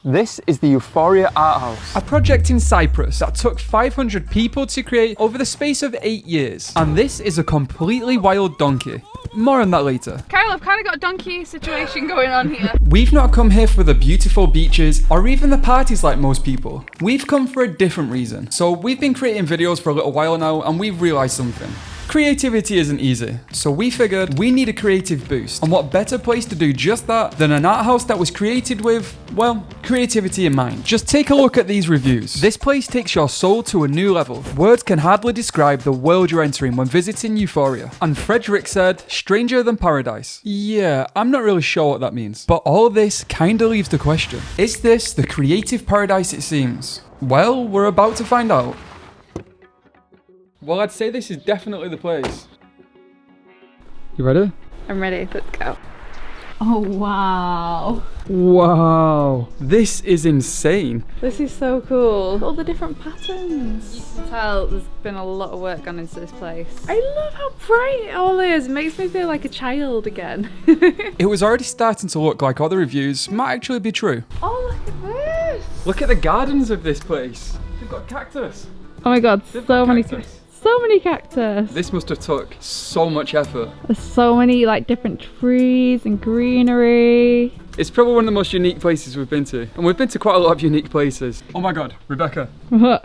This is the Euphoria art house, a project in Cyprus that took 500 people to create over the space of 8 years. And this is a completely wild donkey. More on that later. Kyle, I've kind of got a donkey situation going on here. We've not come here for the beautiful beaches or even the parties like most people. We've come for a different reason. So we've been creating videos for a little while now and we've realized something. Creativity isn't easy, so we figured we need a creative boost. And what better place to do just that than an art house that was created with, well, creativity in mind. Just take a look at these reviews. This place takes your soul to a new level. Words can hardly describe the world you're entering when visiting Euphoria. And Frederick said, stranger than paradise. Yeah, I'm not really sure what that means. But all this kinda leaves the question, is this the creative paradise it seems? Well, we're about to find out. Well, I'd say this is definitely the place. You ready? I'm ready, let's go. Oh, wow. Wow, this is insane. This is so cool. All the different patterns. You can tell there's been a lot of work gone into this place. I love how bright it all is. It makes me feel like a child again. It was already starting to look like all the reviews might actually be true. Oh, look at this. Look at the gardens of this place. They've got cactus. Oh my god, so many cactus. So many cactus. This must have took so much effort. There's so many like different trees and greenery. It's probably one of the most unique places we've been to. And we've been to quite a lot of unique places. Oh my god, Rebecca. What?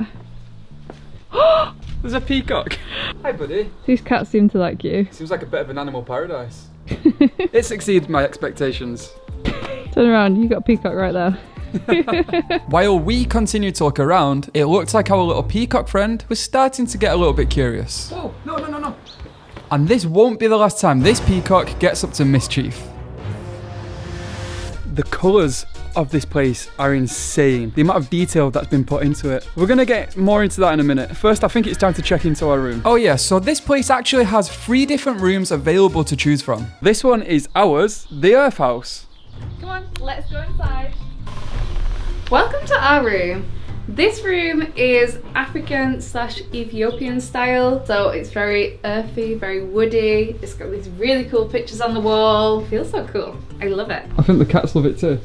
There's a peacock. Hi buddy. These cats seem to like you. Seems like a bit of an animal paradise. It exceeded my expectations. Turn around, you got a peacock right there. While we continued to look around, it looked like our little peacock friend was starting to get a little bit curious. Whoa, no. And this won't be the last time this peacock gets up to mischief. The colours of this place are insane. The amount of detail that's been put into it. We're gonna get more into that in a minute. First, I think it's time to check into our room. Oh yeah, so this place actually has 3 different rooms available to choose from. This one is ours, the Earth House. Come on, let's go inside. Welcome to our room. This room is African/Ethiopian style, so it's very earthy, very woody. It's got these really cool pictures on the wall. Feels so cool. I love it. I think the cats love it too.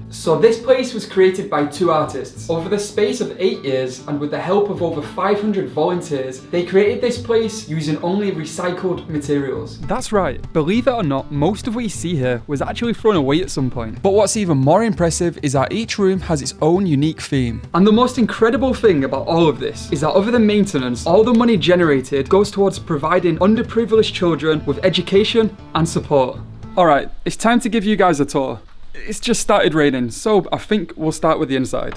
So this place was created by 2 artists. Over the space of 8 years and with the help of over 500 volunteers, they created this place using only recycled materials. That's right. Believe it or not, most of what you see here was actually thrown away at some point. But what's even more impressive is that each room has its own unique theme. And the most incredible thing about all of this is that other than maintenance, all the money generated goes towards providing underprivileged children with education and support. Alright, it's time to give you guys a tour. It's just started raining, so I think we'll start with the inside.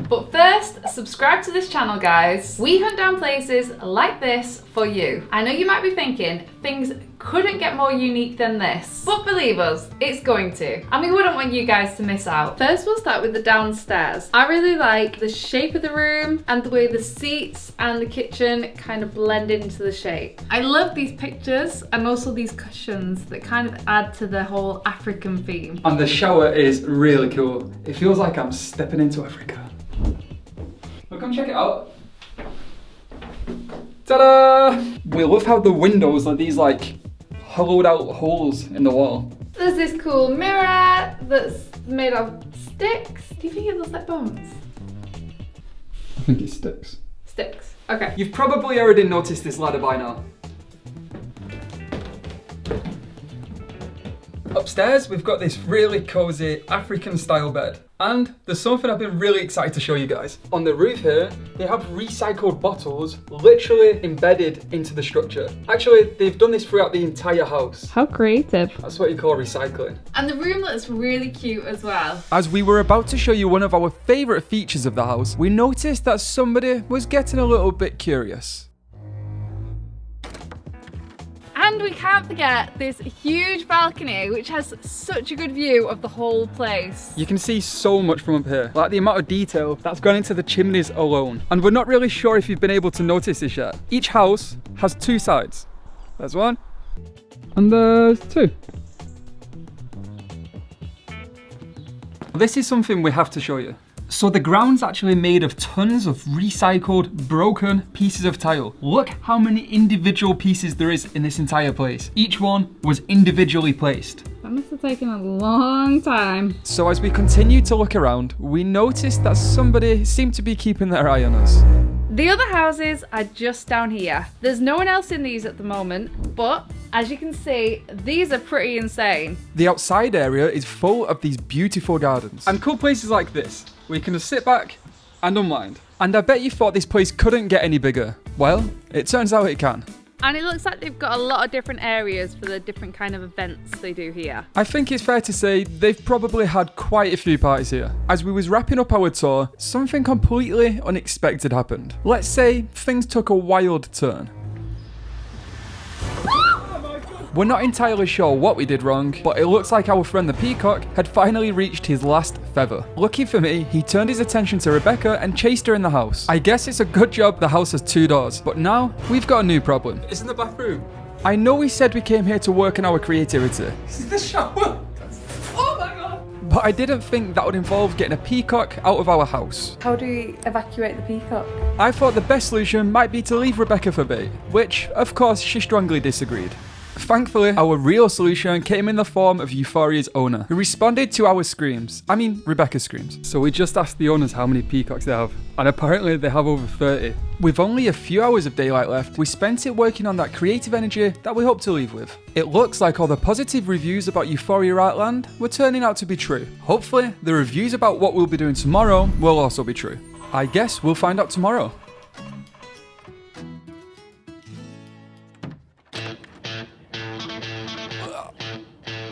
But first, subscribe to this channel, guys. We hunt down places like this for you. I know you might be thinking, things couldn't get more unique than this. But believe us, it's going to. And we wouldn't want you guys to miss out. First, we'll start with the downstairs. I really like the shape of the room and the way the seats and the kitchen kind of blend into the shape. I love these pictures and also these cushions that kind of add to the whole African theme. And the shower is really cool. It feels like I'm stepping into Africa. Well, come check it out. Ta-da! We love how the windows are these like hollowed out holes in the wall. There's this cool mirror that's made of sticks. Do you think it looks like bones? I think it's sticks. Sticks, okay. You've probably already noticed this ladder by now. Upstairs, we've got this really cozy African style bed. And there's something I've been really excited to show you guys. On the roof here, they have recycled bottles literally embedded into the structure. Actually, they've done this throughout the entire house. How creative. That's what you call recycling. And the room looks really cute as well. As we were about to show you one of our favourite features of the house, we noticed that somebody was getting a little bit curious. And we can't forget this huge balcony, which has such a good view of the whole place. You can see so much from up here, like the amount of detail that's gone into the chimneys alone. And we're not really sure if you've been able to notice this yet. Each house has 2 sides. There's one, and there's 2. This is something we have to show you. So the ground's actually made of tons of recycled, broken pieces of tile. Look how many individual pieces there is in this entire place. Each one was individually placed. That must have taken a long time. So as we continued to look around, we noticed that somebody seemed to be keeping their eye on us. The other houses are just down here. There's no one else in these at the moment, but as you can see, these are pretty insane. The outside area is full of these beautiful gardens and cool places like this, where you can just sit back and unwind. And I bet you thought this place couldn't get any bigger. Well, it turns out it can. And it looks like they've got a lot of different areas for the different kind of events they do here. I think it's fair to say they've probably had quite a few parties here. As we was wrapping up our tour, something completely unexpected happened. Let's say things took a wild turn. We're not entirely sure what we did wrong, but it looks like our friend the Peacock had finally reached his last feather. Lucky for me, he turned his attention to Rebecca and chased her in the house. I guess it's a good job the house has 2 doors, but now we've got a new problem. It's in the bathroom. I know we said we came here to work on our creativity. This is the shower. Oh my god. But I didn't think that would involve getting a peacock out of our house. How do we evacuate the peacock? I thought the best solution might be to leave Rebecca for bait, which, of course, she strongly disagreed. Thankfully, our real solution came in the form of Euphoria's owner, who responded to our screams. I mean, Rebecca's screams. So we just asked the owners how many peacocks they have, and apparently they have over 30. With only a few hours of daylight left, we spent it working on that creative energy that we hope to leave with. It looks like all the positive reviews about Euphoria Outland were turning out to be true. Hopefully, the reviews about what we'll be doing tomorrow will also be true. I guess we'll find out tomorrow.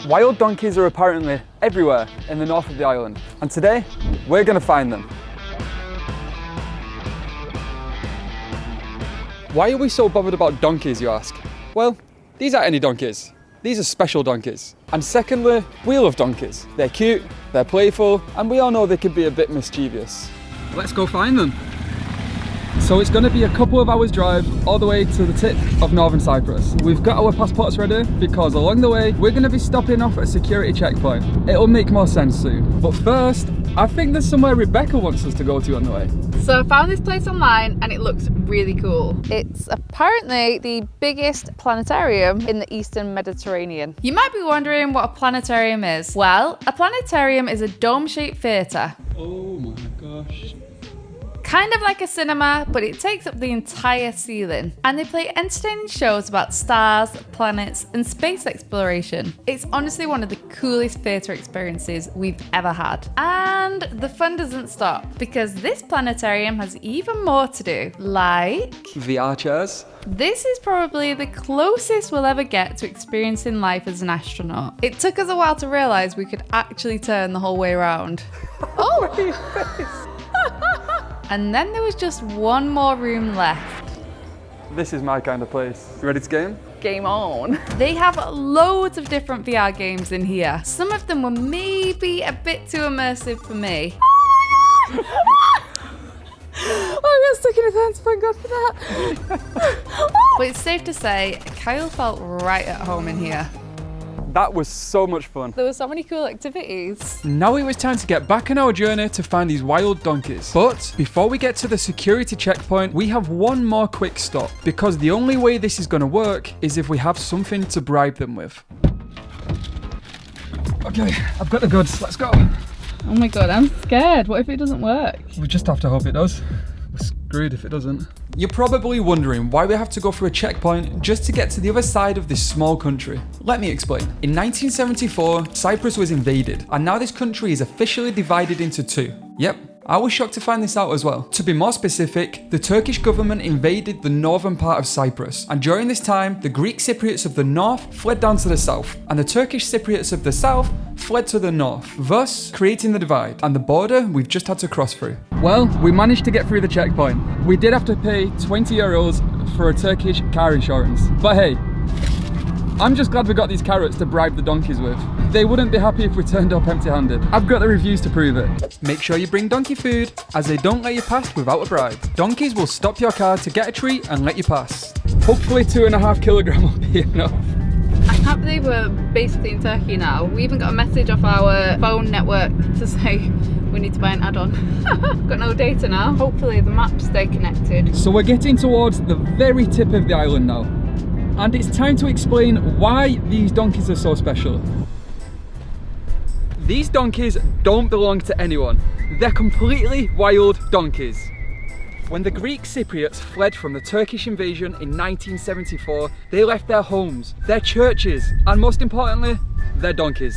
Wild donkeys are apparently everywhere in the north of the island, and today we're going to find them. Why are we so bothered about donkeys, you ask? Well, these aren't any donkeys. These are special donkeys. And secondly, we love donkeys. They're cute, they're playful, and we all know they can be a bit mischievous. Let's go find them. So it's going to be a couple of hours drive all the way to the tip of northern Cyprus. We've got our passports ready because along the way we're going to be stopping off at a security checkpoint. It'll make more sense soon. But first, I think there's somewhere Rebecca wants us to go to on the way. So I found this place online and it looks really cool. It's apparently the biggest planetarium in the Eastern Mediterranean. You might be wondering what a planetarium is. Well, a planetarium is a dome-shaped theatre. Oh my gosh. Kind of like a cinema, but it takes up the entire ceiling. And they play entertaining shows about stars, planets, and space exploration. It's honestly one of the coolest theatre experiences we've ever had. And the fun doesn't stop, because this planetarium has even more to do. Like VR chairs. This is probably the closest we'll ever get to experiencing life as an astronaut. It took us a while to realise we could actually turn the whole way around. Oh! And then there was just one more room left. This is my kind of place. You ready to game? Game on. They have loads of different VR games in here. Some of them were maybe a bit too immersive for me. I got stuck in his hands, thank God for that. But it's safe to say, Kyle felt right at home in here. That was so much fun. There were so many cool activities. Now it was time to get back on our journey to find these wild donkeys. But before we get to the security checkpoint, we have one more quick stop, because the only way this is going to work is if we have something to bribe them with. Okay, I've got the goods, let's go. Oh my God, I'm scared. What if it doesn't work? We just have to hope it does. We're screwed if it doesn't. You're probably wondering why we have to go through a checkpoint just to get to the other side of this small country. Let me explain. In 1974, Cyprus was invaded, and now this country is officially divided into two. Yep, I was shocked to find this out as well. To be more specific, the Turkish government invaded the northern part of Cyprus, and during this time, the Greek Cypriots of the north fled down to the south, and the Turkish Cypriots of the south fled to the north, thus creating the divide, and the border we've just had to cross through. Well, we managed to get through the checkpoint. We did have to pay 20 euros for a Turkish car insurance, but hey, I'm just glad we got these carrots to bribe the donkeys with. They wouldn't be happy if we turned up empty-handed. I've got the reviews to prove it. Make sure you bring donkey food, as they don't let you pass without a bribe. Donkeys will stop your car to get a treat and let you pass. Hopefully 2.5 kilograms will be enough. I can't believe we're basically in Turkey now. We even got a message off our phone network to say we need to buy an add-on. Got no data now. Hopefully the maps stay connected. So we're getting towards the very tip of the island now. And it's time to explain why these donkeys are so special. These donkeys don't belong to anyone. They're completely wild donkeys. When the Greek Cypriots fled from the Turkish invasion in 1974, they left their homes, their churches, and most importantly, their donkeys.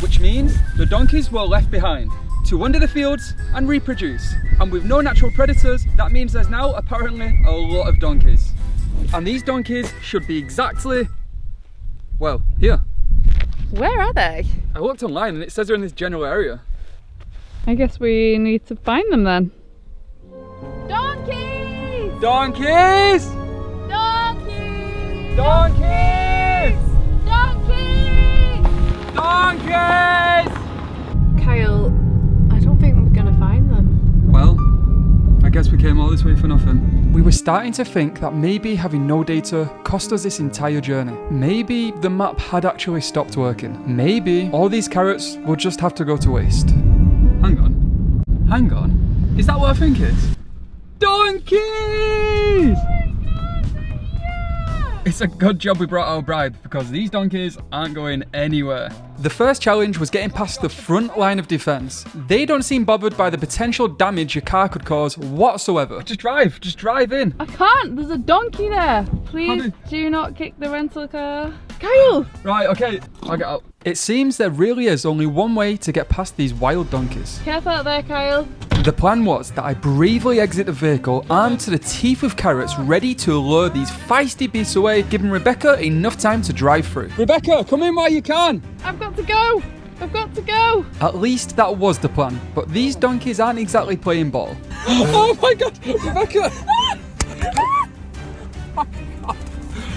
Which means the donkeys were left behind to wander the fields and reproduce. And with no natural predators, that means there's now apparently a lot of donkeys. And these donkeys should be exactly, well, here. Where are they? I looked online and it says they're in this general area. I guess we need to find them then. Donkeys! Donkeys! Donkeys! Donkeys! Donkeys! Donkeys! Kyle, I don't think we're gonna find them. Well, I guess we came all this way for nothing. We were starting to think that maybe having no data cost us this entire journey. Maybe the map had actually stopped working. Maybe all these carrots will just have to go to waste. Hang on. Hang on. Is that what I think it is? Donkeys! It's a good job we brought our bride because these donkeys aren't going anywhere. The first challenge was getting past the front line of defense. They don't seem bothered by the potential damage your car could cause whatsoever. Just drive in. I can't, there's a donkey there. Please do not kick the rental car. Kyle! Right, okay, I'll get out. It seems there really is only one way to get past these wild donkeys. Careful out there, Kyle. The plan was that I bravely exit the vehicle armed to the teeth of carrots, ready to lure these feisty beasts away, giving Rebecca enough time to drive through. Rebecca, come in while you can! I've got to go! I've got to go! At least that was the plan, but these donkeys aren't exactly playing ball. Oh my god, Rebecca!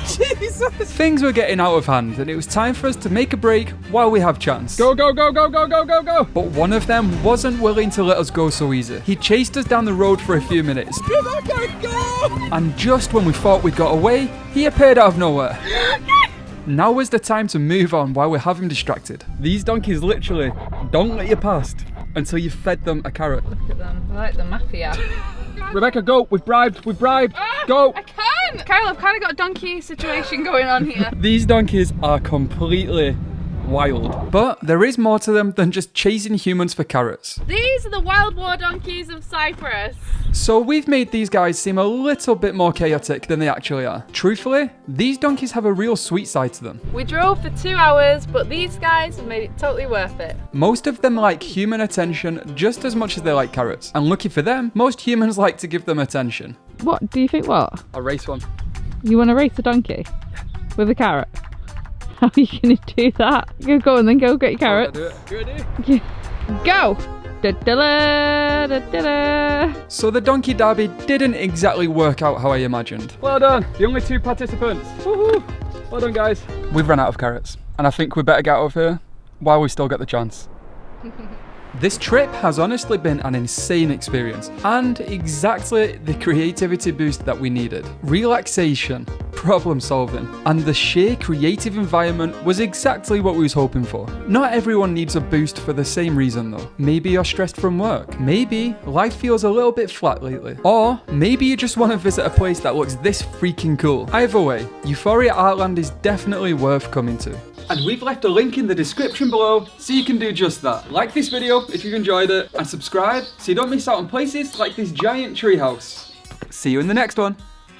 Jesus! Things were getting out of hand and it was time for us to make a break while we have chance. Go, go, go, go, go, go, go, go! But one of them wasn't willing to let us go so easy. He chased us down the road for a few minutes. Rebecca, go! And just when we thought we got away, he appeared out of nowhere. Now is the time to move on while we have him distracted. These donkeys literally don't let you past until you've fed them a carrot. Look at them, they're like the mafia. Rebecca, go! We've bribed! Go! I can't! Kyle, I've kind of got a donkey situation going on here. These donkeys are completely wild. But there is more to them than just chasing humans for carrots. These are the wild war donkeys of Cyprus. So we've made these guys seem a little bit more chaotic than they actually are. Truthfully, these donkeys have a real sweet side to them. We drove for 2 hours, but these guys have made it totally worth it. Most of them like human attention just as much as they like carrots. And lucky for them, most humans like to give them attention. What? Do you think what? I'll race one. You want to race a donkey? With a carrot? How are you going to do that? Go on then, go get your carrots. Go! So the donkey derby didn't exactly work out how I imagined. Well done, the only 2 participants. Woohoo! Well done, guys. We've run out of carrots, and I think we better get out of here while we still get the chance. This trip has honestly been an insane experience and exactly the creativity boost that we needed. Relaxation, problem solving, and the sheer creative environment was exactly what we was hoping for. Not everyone needs a boost for the same reason though. Maybe you're stressed from work. Maybe life feels a little bit flat lately. Or maybe you just want to visit a place that looks this freaking cool. Either way, Euphoria Artland is definitely worth coming to. And we've left a link in the description below so you can do just that. Like this video if you've enjoyed it and subscribe so you don't miss out on places like this giant treehouse. See you in the next one.